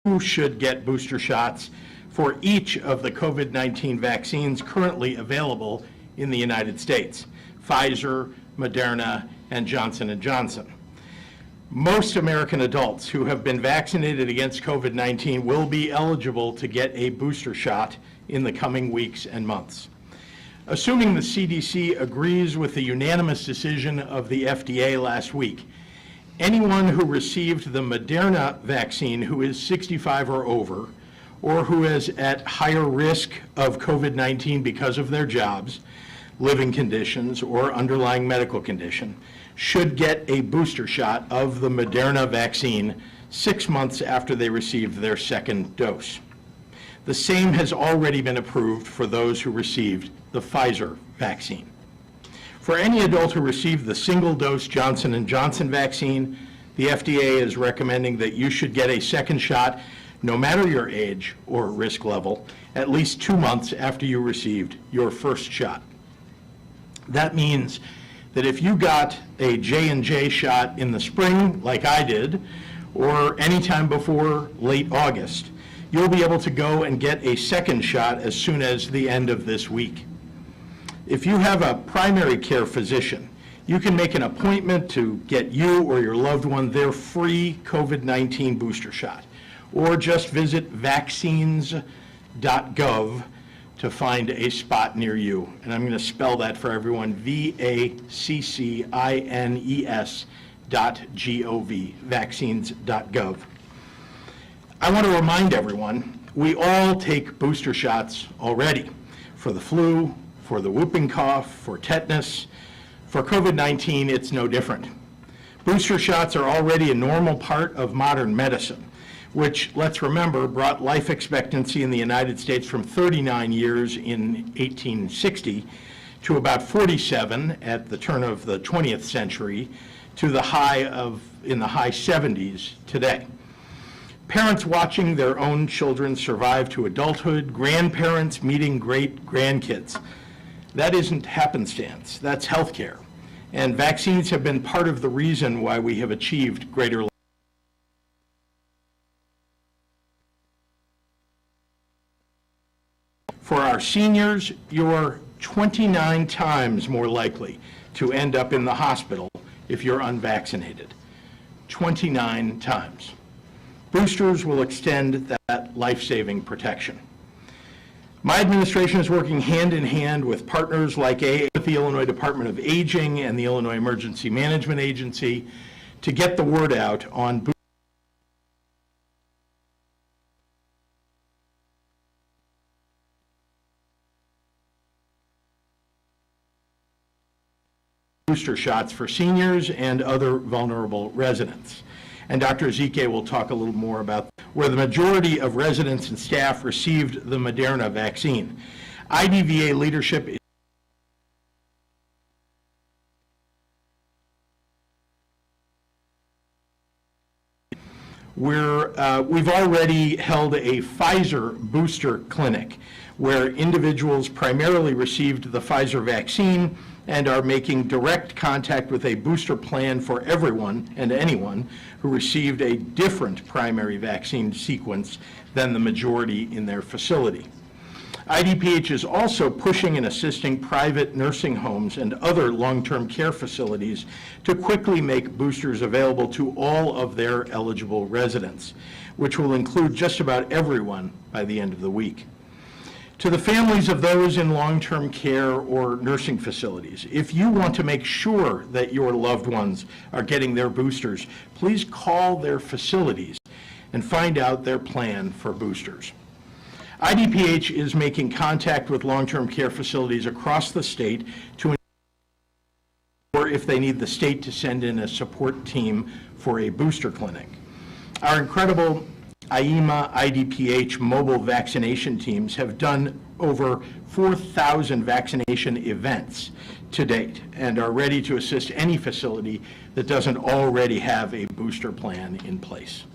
who should get booster shots for each of the COVID-19 vaccines currently available in the United States: Pfizer, Moderna, and Johnson & Johnson. Most American adults who have been vaccinated against COVID-19 will be eligible to get a booster shot in the coming weeks and months. Assuming the CDC agrees with the unanimous decision of the FDA last week, anyone who received the Moderna vaccine who is 65 or over, or who is at higher risk of COVID-19 because of their jobs, living conditions, or underlying medical condition, should get a booster shot of the Moderna vaccine 6 months after they received their second dose. The same has already been approved for those who received the Pfizer vaccine. For any adult who received the single-dose Johnson & Johnson vaccine, the FDA is recommending that you should get a second shot, no matter your age or risk level, at least 2 months after you received your first shot. That means that if you got a J&J shot in the spring, like I did, or anytime before late August, you'll be able to go and get a second shot as soon as the end of this week. If you have a primary care physician, you can make an appointment to get you or your loved one their free COVID-19 booster shot, or just visit vaccines.gov to find a spot near you. And I'm going to spell that for everyone: vaccines.gov, vaccines.gov. I want to remind everyone, we all take booster shots already, for the flu, for the whooping cough, for tetanus. For COVID-19, it's no different. Booster shots are already a normal part of modern medicine, which, let's remember, brought life expectancy in the United States from 39 years in 1860 to about 47 at the turn of the 20th century, to the in the high 70s today. Parents watching their own children survive to adulthood, grandparents meeting great grandkids. That isn't happenstance, that's healthcare. And vaccines have been part of the reason why we have achieved greater. For our seniors, you're 29 times more likely to end up in the hospital if you're unvaccinated. 29 times. Boosters will extend that life-saving protection. My administration is working hand in hand with partners like the Illinois Department of Aging and the Illinois Emergency Management Agency to get the word out on booster shots for seniors and other vulnerable residents. And Dr. Ezike will talk a little more about where the majority of residents and staff received the Moderna vaccine. IDVA leadership is we've already held a Pfizer booster clinic where individuals primarily received the Pfizer vaccine and are making direct contact with a booster plan for everyone and anyone who received a different primary vaccine sequence than the majority in their facility. IDPH is also pushing and assisting private nursing homes and other long-term care facilities to quickly make boosters available to all of their eligible residents, which will include just about everyone by the end of the week. To the families of those in long-term care or nursing facilities, if you want to make sure that your loved ones are getting their boosters, please call their facilities and find out their plan for boosters. IDPH is making contact with long-term care facilities across the state to or if they need the state to send in a support team for a booster clinic. Our incredible IEMA IDPH mobile vaccination teams have done over 4,000 vaccination events to date and are ready to assist any facility that doesn't already have a booster plan in place.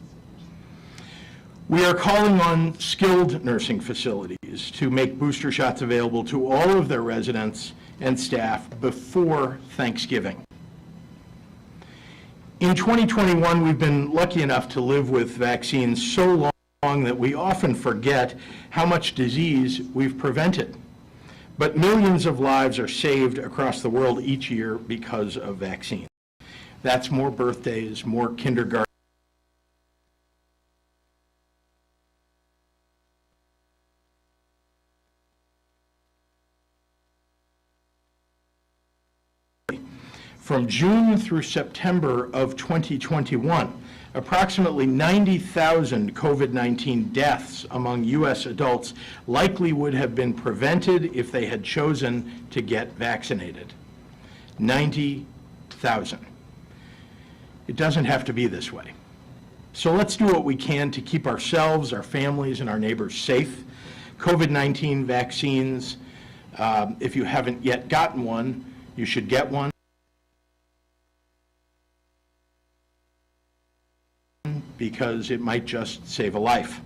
We are calling on skilled nursing facilities to make booster shots available to all of their residents and staff before Thanksgiving. In 2021, we've been lucky enough to live with vaccines so long that we often forget how much disease we've prevented. But millions of lives are saved across the world each year because of vaccines. That's more birthdays, more kindergarten. From June through September of 2021, approximately 90,000 COVID-19 deaths among U.S. adults likely would have been prevented if they had chosen to get vaccinated. 90,000. It doesn't have to be this way. So let's do what we can to keep ourselves, our families, and our neighbors safe. COVID-19 vaccines, if you haven't yet gotten one, you should get one, because it might just save a life.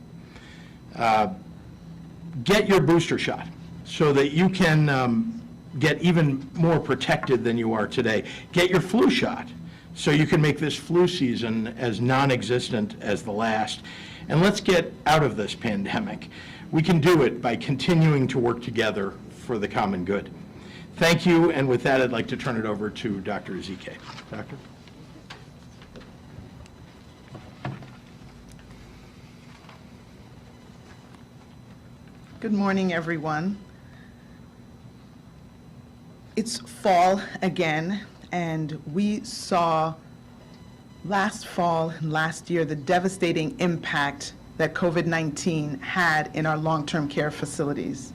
Get your booster shot so that you can get even more protected than you are today. Get your flu shot so you can make this flu season as non-existent as the last. And let's get out of this pandemic. We can do it by continuing to work together for the common good. Thank you, and with that, I'd like to turn it over to Dr. Ezike. Doctor? Good morning, everyone. It's fall again, and we saw last fall and last year the devastating impact that COVID-19 had in our long-term care facilities.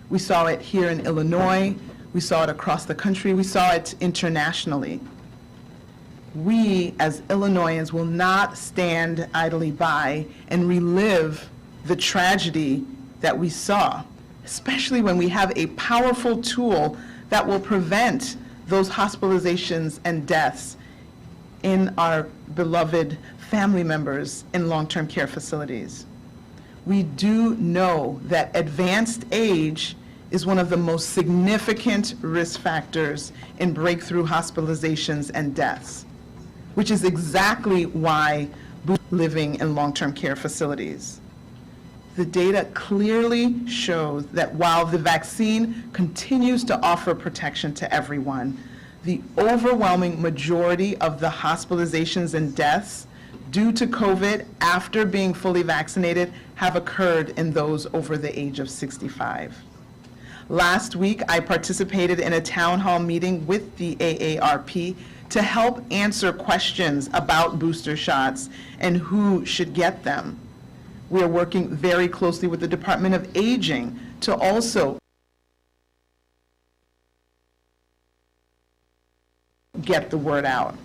We saw it here in Illinois, we saw it across the country, we saw it internationally. We, as Illinoisans, will not stand idly by and relive the tragedy that we saw, especially when we have a powerful tool that will prevent those hospitalizations and deaths in our beloved family members in long-term care facilities. We do know that advanced age is one of the most significant risk factors in breakthrough hospitalizations and deaths, which is exactly why living in long-term care facilities. The data clearly shows that while the vaccine continues to offer protection to everyone, the overwhelming majority of the hospitalizations and deaths due to COVID after being fully vaccinated have occurred in those over the age of 65. Last week, I participated in a town hall meeting with the AARP to help answer questions about booster shots and who should get them. We are working very closely with the Department of Aging to also get the word out.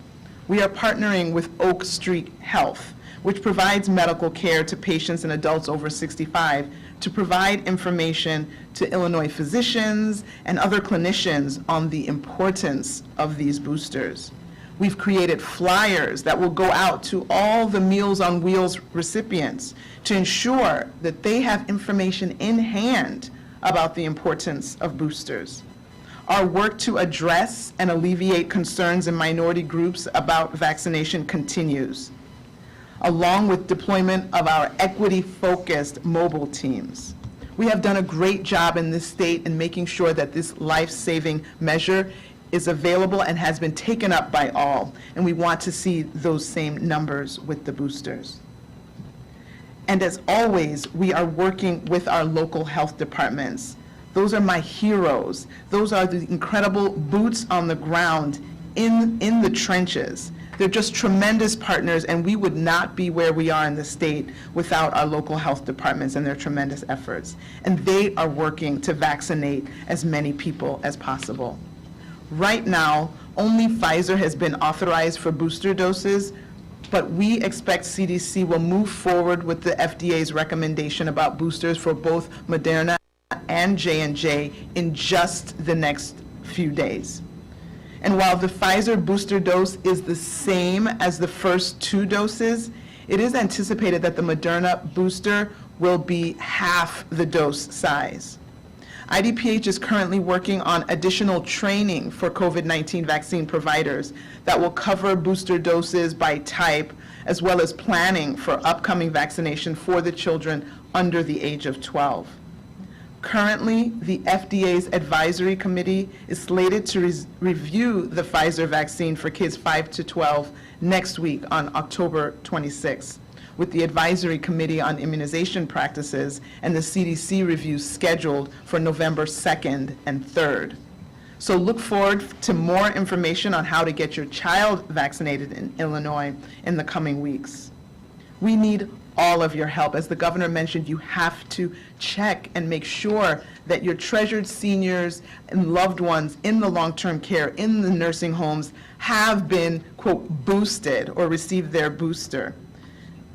We are partnering with Oak Street Health, which provides medical care to patients and adults over 65, to provide information to Illinois physicians and other clinicians on the importance of these boosters. We've created flyers that will go out to all the Meals on Wheels recipients to ensure that they have information in hand about the importance of boosters. Our work to address and alleviate concerns in minority groups about vaccination continues, along with deployment of our equity-focused mobile teams. We have done a great job in this state in making sure that this life-saving measure is available and has been taken up by all, and we want to see those same numbers with the boosters. And as always, we are working with our local health departments. Those are my heroes. Those are the incredible boots on the ground in the trenches. They're just tremendous partners, and we would not be where we are in the state without our local health departments and their tremendous efforts. And they are working to vaccinate as many people as possible. Right now, only Pfizer has been authorized for booster doses, but we expect CDC will move forward with the FDA's recommendation about boosters for both Moderna and J&J in just the next few days. And while the Pfizer booster dose is the same as the first 2 doses, it is anticipated that the Moderna booster will be half the dose size. IDPH is currently working on additional training for COVID-19 vaccine providers that will cover booster doses by type, as well as planning for upcoming vaccination for the children under the age of 12. Currently, the FDA's advisory committee is slated to review the Pfizer vaccine for kids 5 to 12 next week on October 26th, with the advisory committee on immunization practices and the CDC review scheduled for November 2nd and 3rd. So look forward to more information on how to get your child vaccinated in Illinois in the coming weeks. We need all of your help. As the governor mentioned, you have to check and make sure that your treasured seniors and loved ones in the long-term care, in the nursing homes, have been, quote, boosted or received their booster.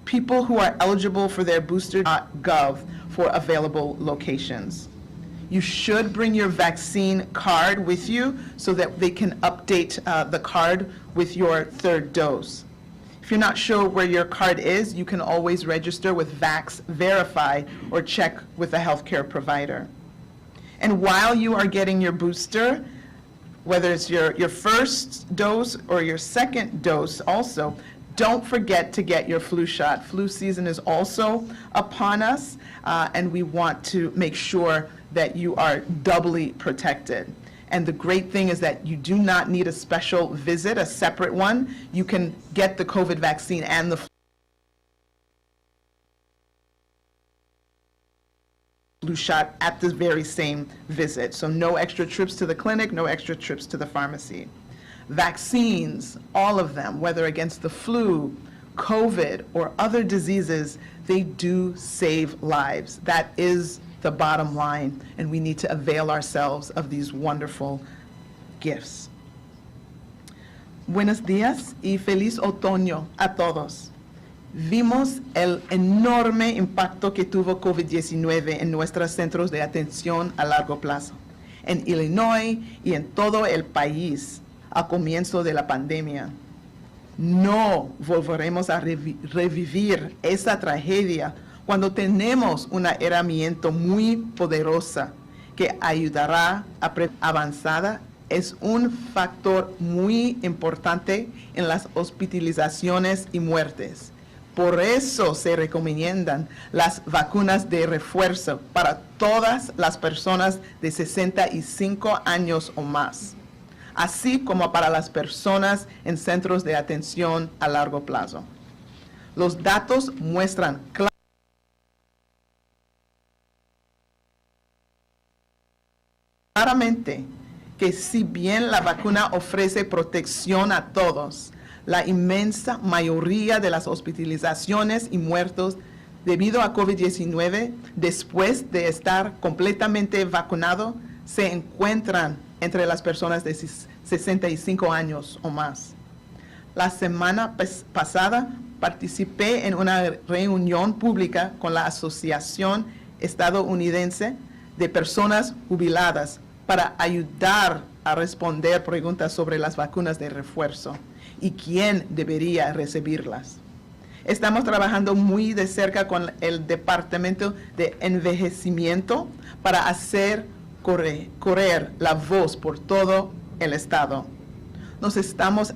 People who are eligible for their booster.gov for available locations. You should bring your vaccine card with you so that they can update the card with your third dose. If you're not sure where your card is, you can always register with Vax Verify or check with a healthcare provider. And while you are getting your booster, whether it's your first dose or your second dose also, don't forget to get your flu shot. Flu season is also upon us, and we want to make sure that you are doubly protected. And the great thing is that you do not need a special visit, a separate one. You can get the COVID vaccine and the flu shot at the very same visit. So no extra trips to the clinic, no extra trips to the pharmacy. Vaccines, all of them, whether against the flu, COVID, or other diseases, they do save lives. That is the bottom line, and we need to avail ourselves of these wonderful gifts. Buenos días y feliz otoño a todos. Vimos el enorme impacto que tuvo COVID-19 en nuestros centros de atención a largo plazo, en Illinois y en todo el país al comienzo de la pandemia. No volveremos a revivir esa tragedia cuando tenemos una herramienta muy poderosa que ayudará a avanzada. Es un factor muy importante en las hospitalizaciones y muertes. Por eso se recomiendan las vacunas de refuerzo para todas las personas de 65 años o más, así como para las personas en centros de atención a largo plazo. Los datos muestran claramente que si bien la vacuna ofrece protección a todos, la inmensa mayoría de las hospitalizaciones y muertos debido a COVID-19 después de estar completamente vacunado se encuentran entre las personas de 65 años o más. La semana pasada participé en una reunión pública con la Asociación Estadounidense de Personas Jubiladas para ayudar a responder preguntas sobre las vacunas de refuerzo y quién debería recibirlas. Estamos trabajando muy de cerca con el Departamento de Envejecimiento para hacer correr la voz por todo el estado. Nos estamos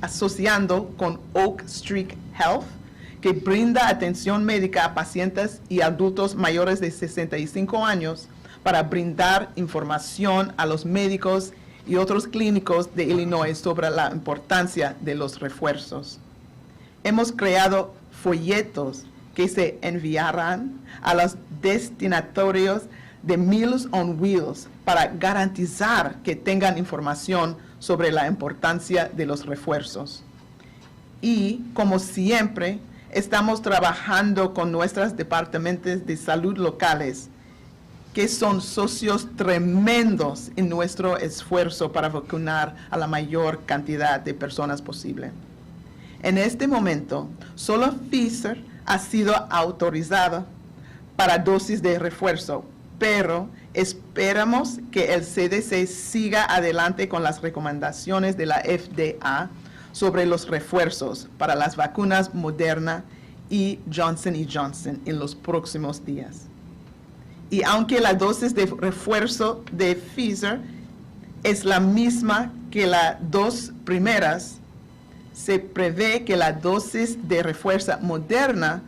asociando con Oak Street Health, que brinda atención médica a pacientes y adultos mayores de 65 años para brindar información a los médicos y otros clínicos de Illinois sobre la importancia de los refuerzos. Hemos creado folletos que se enviarán a los destinatarios de Meals on Wheels para garantizar que tengan información sobre la importancia de los refuerzos. Y, como siempre, estamos trabajando con nuestros departamentos de salud locales, que son socios tremendos en nuestro esfuerzo para vacunar a la mayor cantidad de personas posible. En este momento, solo Pfizer ha sido autorizada para dosis de refuerzo, pero esperamos que el CDC siga adelante con las recomendaciones de la FDA sobre los refuerzos para las vacunas Moderna y Johnson & Johnson en los próximos días. Y aunque la dosis de refuerzo de Pfizer es la misma que las dos primeras, Se prevé que la dosis de refuerzo moderna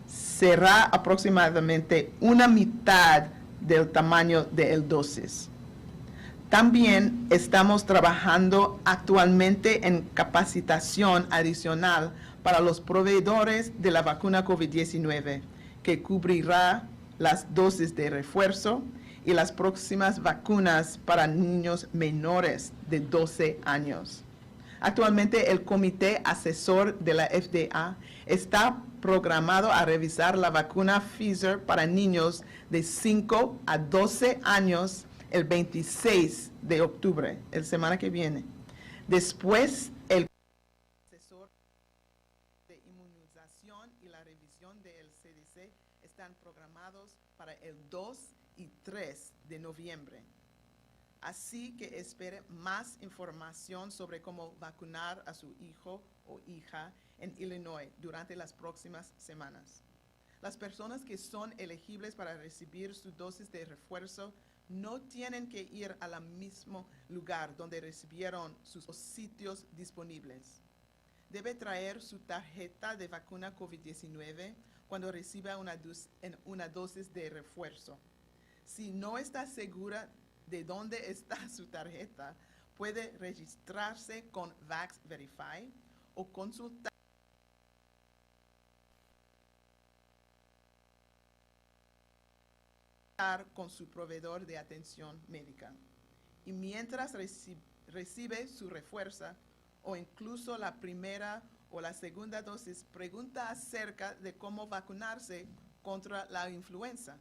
será aproximadamente una mitad del tamaño de la dosis. También estamos trabajando actualmente en capacitación adicional para los proveedores de la vacuna COVID-19, que cubrirá las dosis de refuerzo y las próximas vacunas para niños menores de 12 años. Actualmente el Comité Asesor de la FDA está programado a revisar la vacuna Pfizer para niños de 5 a 12 años el 26 de octubre, la semana que viene. Después, el asesor de inmunización y la revisión del CDC están programados para el 2 y 3 de noviembre. Así que espere más información sobre cómo vacunar a su hijo o hija en Illinois durante las próximas semanas. Las personas que son elegibles para recibir su dosis de refuerzo no tienen que ir al mismo lugar donde recibieron sus sitios disponibles. Debe traer su tarjeta de vacuna COVID-19 cuando reciba una dosis de refuerzo. Si no está segura de dónde está su tarjeta, puede registrarse con Vax Verify o consultar con su proveedor de atención médica. Y mientras recibe su refuerzo o incluso la primera o la segunda dosis, pregunta acerca de cómo vacunarse contra la influenza.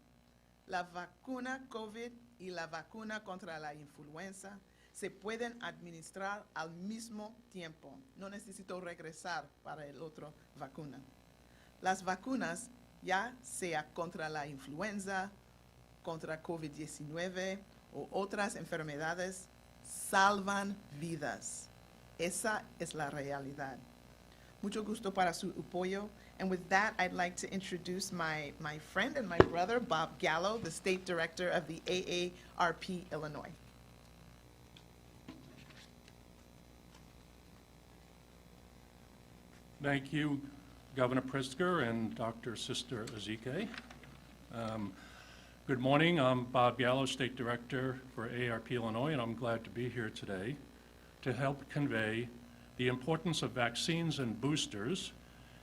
La vacuna COVID y la vacuna contra la influenza se pueden administrar al mismo tiempo. No necesito regresar para la otra vacuna. Las vacunas, ya sea contra la influenza, contra COVID-19 o otras enfermedades, salvan vidas. Esa es la realidad. Mucho gusto para su apoyo. And with that, I'd like to introduce my friend and my brother, Bob Gallo, the State Director of the AARP Illinois. Thank you, Governor Pritzker and Dr. Sister Ezike. Good morning. I'm Bob Gallo, State Director for AARP Illinois, and I'm glad to be here today to help convey the importance of vaccines and boosters,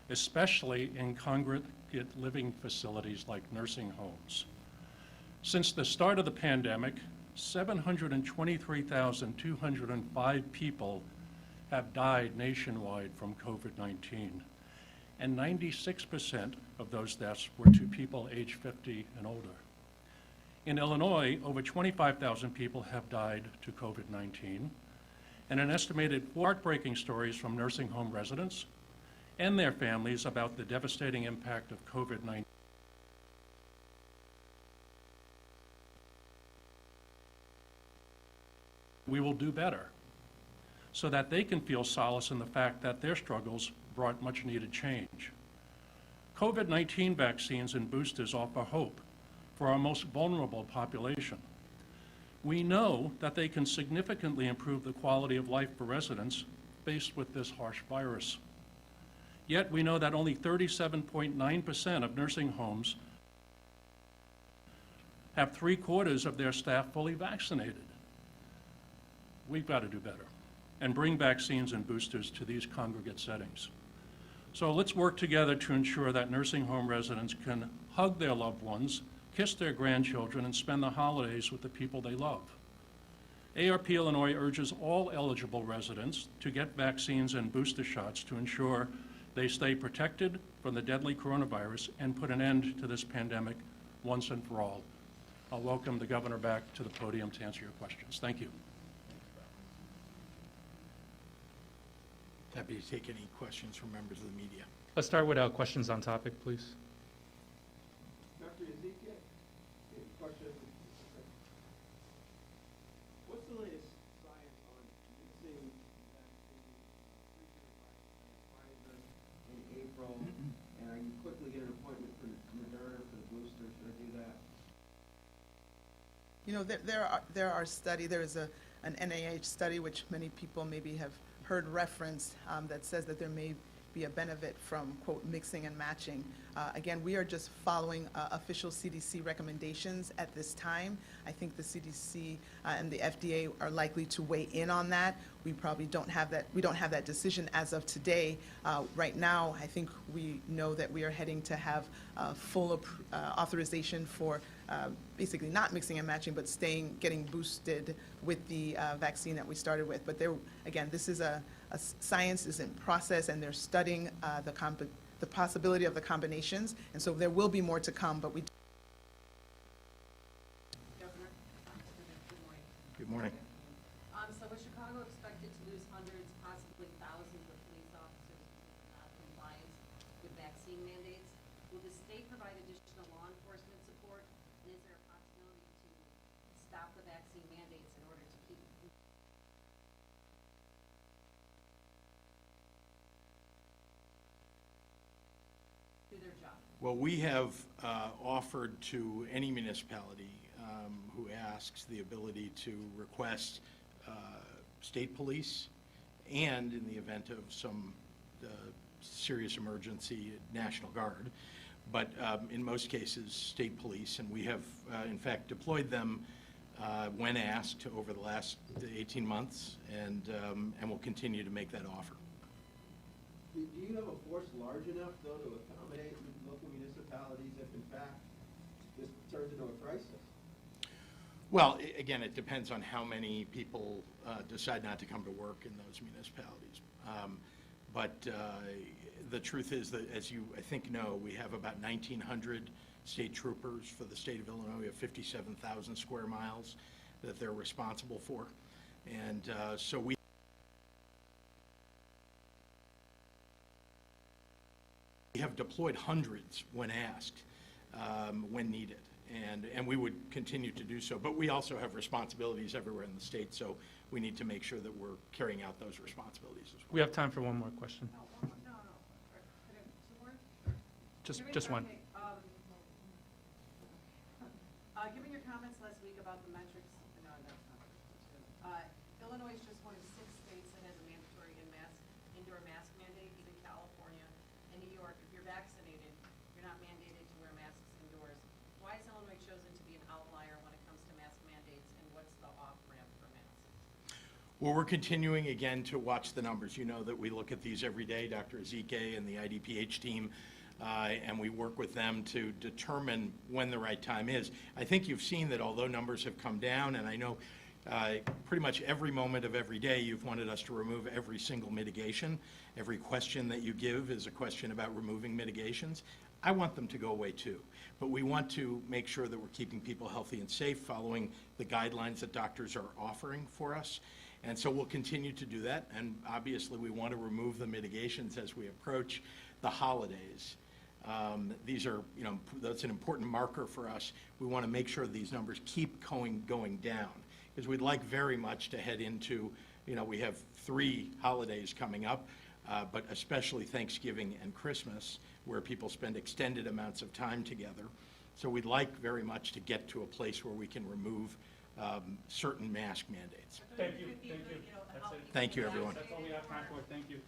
especially in congregate living facilities like nursing homes. Since the start of the pandemic, 723,205 people have died nationwide from COVID-19, and 96% of those deaths were to people age 50 and older. In Illinois, over 25,000 people have died to COVID-19, and an estimated heartbreaking stories from nursing home residents and their families about the devastating impact of COVID-19. We will do better so that they can feel solace in the fact that their struggles brought much needed change. COVID-19 vaccines and boosters offer hope for our most vulnerable population. We know that they can significantly improve the quality of life for residents faced with this harsh virus. Yet we know that only 37.9% of nursing homes have 3/4 of their staff fully vaccinated. We've got to do better and bring vaccines and boosters to these congregate settings. So let's work together to ensure that nursing home residents can hug their loved ones, kiss their grandchildren, and spend the holidays with the people they love. AARP Illinois urges all eligible residents to get vaccines and booster shots to ensure they stay protected from the deadly coronavirus and put an end to this pandemic once and for all. I'll welcome the governor back to the podium to answer your questions. Thank you. Happy to take any questions from members of the media. Let's start with questions on topic, please. Dr. Ezike, question. What's the latest science on using Pfizer in April? And are you quickly get an appointment for Moderna for the booster? Should I do that? You know, there is an NIH study which many people maybe have heard reference that says that there may be a benefit from, quote, mixing and matching. Again, we are just following official CDC recommendations at this time. I think the CDC and the FDA are likely to weigh in on that. We probably don't have that decision as of today. Right now, I think we know that we are heading to have full authorization for basically not mixing and matching, but getting boosted with the vaccine that we started with. But again, this is science is in process, and they're studying the possibility of the combinations, and so there will be more to come, but we. Governor, good morning. Good morning. So was Chicago expected to lose hundreds, possibly thousands of police officers because of non-compliance with vaccine mandates? Will the state provide additional law enforcement support? And is there a possibility to stop the vaccine mandates in order to keep do their job? Well, we have offered to any municipality who asks the ability to request state police, and in the event of some serious emergency, National Guard. But in most cases, state police, and we have, in fact, deployed them when asked over the last 18 months, and will continue to make that offer. Do you have a force large enough, though, to accommodate local municipalities if, in fact, this turns into a crisis? Well, again, it depends on how many people decide not to come to work in those municipalities. But the truth is that, as you, I think, know, we have about 1,900 state troopers for the state of Illinois. We have 57,000 square miles that they're responsible for. And so we have deployed hundreds when asked, when needed. And we would continue to do so. But we also have responsibilities everywhere in the state, so we need to make sure that we're carrying out those responsibilities as well. We have time for one more question. No, no. Could I, two more? Just one. Okay, given your comments last week about the metrics, no, that's not. Illinois is just one of 6 states that has a mandatory indoor mask mandate. Even California and New York, if you're vaccinated, you're not mandated to wear masks indoors. Why is Illinois chosen to be an outlier when it comes to mask mandates, and what's the off-ramp for masks? Well, we're continuing again to watch the numbers. You know that we look at these every day, Dr. Ezike and the IDPH team, and we work with them to determine when the right time is. I think you've seen that although numbers have come down, and I know pretty much every moment of every day you've wanted us to remove every single mitigation. Every question that you give is a question about removing mitigations. I want them to go away too, but we want to make sure that we're keeping people healthy and safe, following the guidelines that doctors are offering for us. And so we'll continue to do that, and obviously we want to remove the mitigations as we approach the holidays. These are, that's an important marker for us. We want to make sure these numbers keep going down, because we'd like very much to head into, we have 3 holidays coming up, but especially Thanksgiving and Christmas, where people spend extended amounts of time together. So we'd like very much to get to a place where we can remove certain mask mandates. Thank you. That's it. Thank you, everyone. That's all we have time for. Thank you.